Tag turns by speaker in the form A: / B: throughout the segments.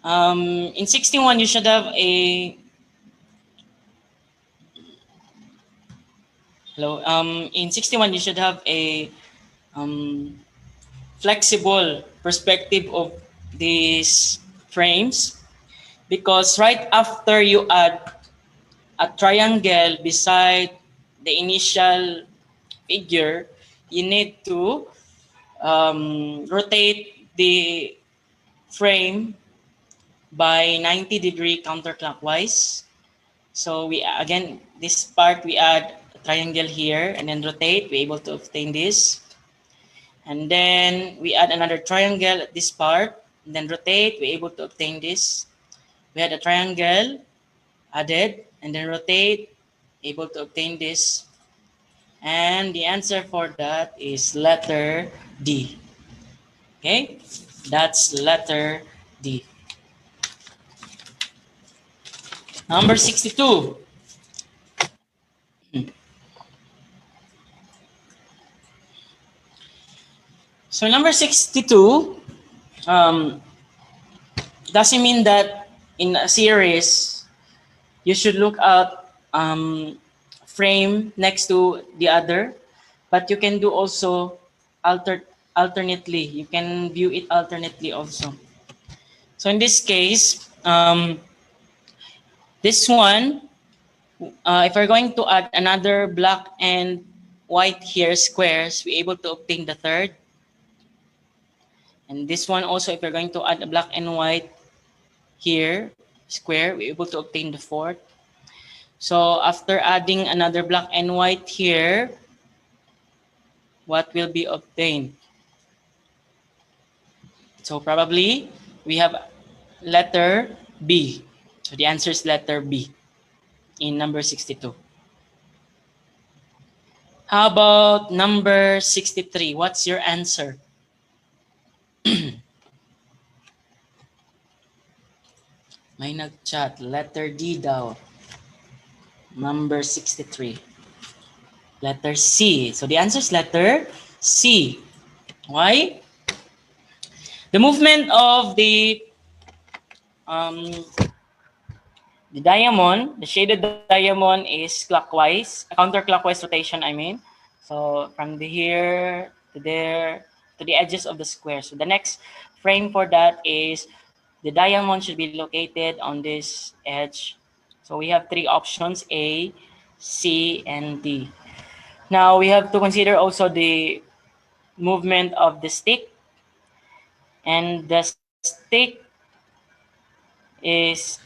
A: In 61, you should have a hello. In 61, you should have a um, flexible perspective of these frames, because right after you add a triangle beside the initial figure, you need to rotate the frame by 90-degree counterclockwise. So we again, this part we add a triangle here and then rotate, we're able to obtain this. And then we add another triangle at this part, and then rotate, we're able to obtain this. We had a triangle added, and then rotate, able to obtain this. And the answer for that is letter D. Okay, that's letter D. Number 62. So number 62 um, doesn't mean that in a series you should look at frame next to the other, but you can do also alternately. You can view it alternately also. So in this case, this one, if we're going to add another black and white here squares, we're able to obtain the third. And this one also, if we're going to add a black and white here square, we're able to obtain the fourth. So after adding another black and white here, what will be obtained? So probably we have letter B. So the answer is letter B in number 62. How about number 63? What's your answer? May nag-chat. Letter D daw. Number 63. Letter C. So the answer is letter C. Why? The movement of um, the diamond, the shaded diamond is clockwise, counterclockwise rotation, I mean. So from the here to there to the edges of the square. So the next frame for that is the diamond should be located on this edge. So we have three options, A, C, and D. Now we have to consider also the movement of the stick. And the stick is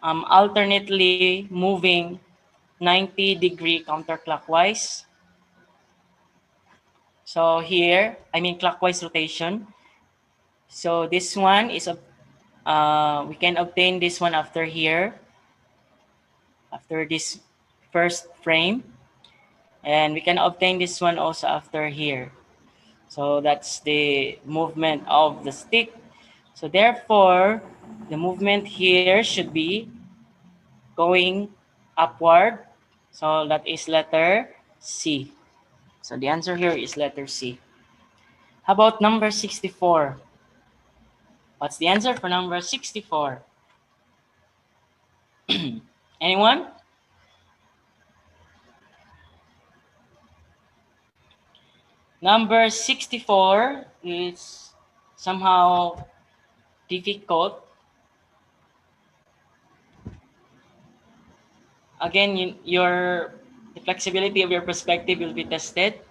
A: alternately moving 90-degree counterclockwise. So here, I mean clockwise rotation. So this one is we can obtain this one after here, after this first frame, and we can obtain this one also after here. So that's the movement of the stick. So therefore, the movement here should be going upward. So that is letter C. So the answer here is letter C. How about number 64? What's the answer for number 64? Anyone? Number 64 is somehow difficult. Again, the flexibility of your perspective will be tested.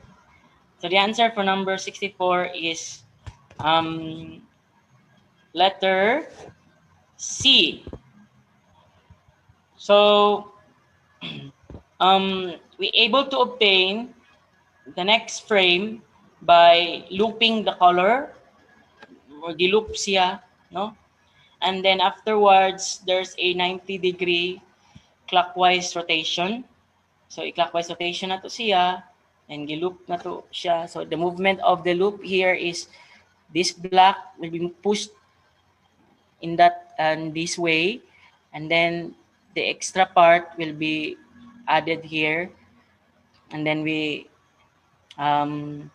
A: So the answer for number 64 is um, letter C. So we able to obtain the next frame by looping the color or giloop siya, no? And then afterwards, there's a 90-degree clockwise rotation. So i-clockwise rotation na to siya and giloop na to siya. So the movement of the loop here is this black will be pushed in that and this way, and then the extra part will be added here, and then we um,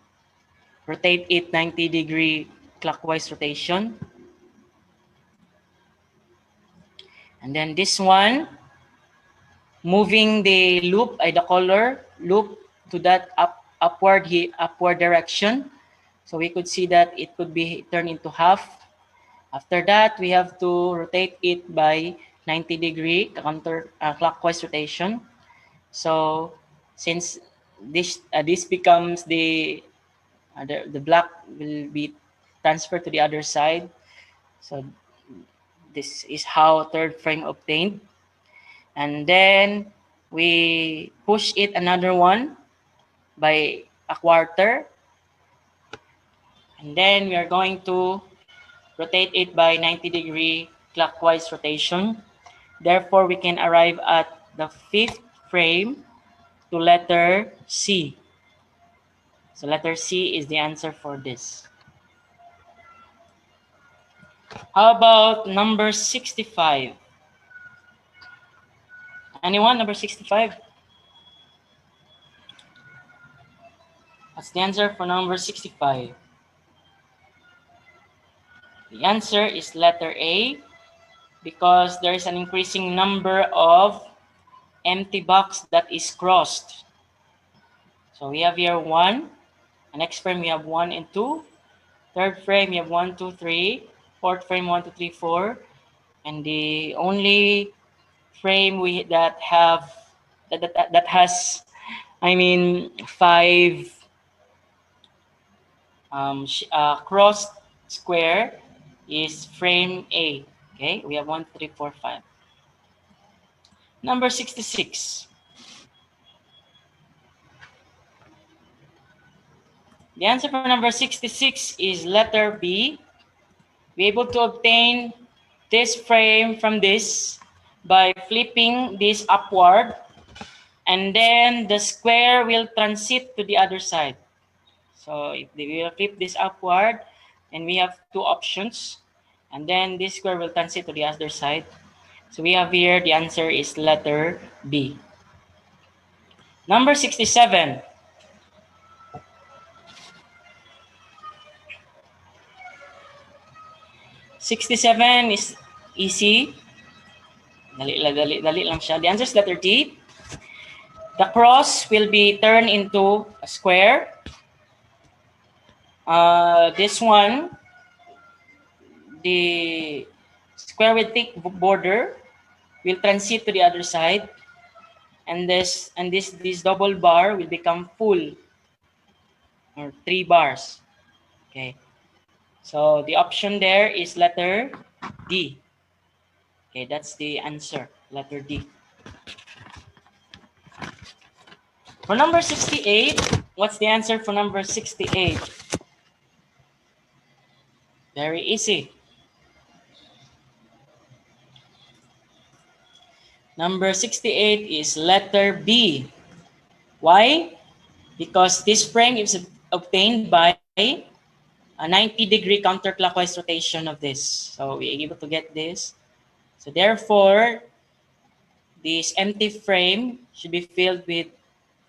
A: rotate it 90-degree clockwise rotation. And then this one, moving the loop, the color loop to that upward direction. So we could see that it could be turned into half. After that, we have to rotate it by 90-degree counter clockwise rotation. So since this becomes the black will be transferred to the other side. So this is how third frame obtained. And then we push it another one by a quarter. And then we are going to rotate it by 90-degree clockwise rotation. Therefore, we can arrive at the fifth frame to letter C. So letter C is the answer for this. How about number 65? Anyone? Number 65? What's the answer for number 65? The answer is letter A, because there is an increasing number of empty box that is crossed. So we have here 1. The next frame we have 1 and 2. Third frame we have 1, 2, 3. Fourth frame 1, 2, 3, 4. And the only frame that has 5 crossed square is frame A. Okay, we have 1, 2, 3, 4, 5. Number 66. The answer for number 66 is letter B. We're able to obtain this frame from this by flipping this upward, and then the square will transit to the other side. So if we will flip this upward, and we have 2 options, and then this square will transit to the other side. So we have here the answer is letter B. Number 67. '67 is easy. Dali lang siya. The answer is letter D. The cross will be turned into a square. This one, the square with thick border will transit to the other side, and this double bar will become full, or 3 bars. Okay. So the option there is letter D. Okay, that's the answer, letter D. For number 68, what's the answer for number 68? Very easy. Number 68 is letter B. Why? Because this frame is obtained by a 90-degree counterclockwise rotation of this. So we're able to get this. So therefore, this empty frame should be filled with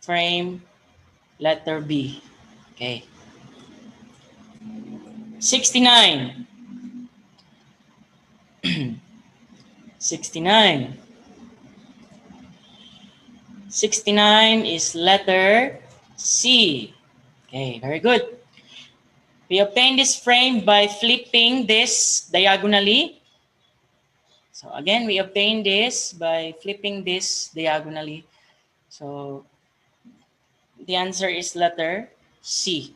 A: frame letter B. Okay. 69. 69. 69 is letter C. Okay, very good. We obtain this frame by flipping this diagonally. So again, we obtain this by flipping this diagonally. So the answer is letter C.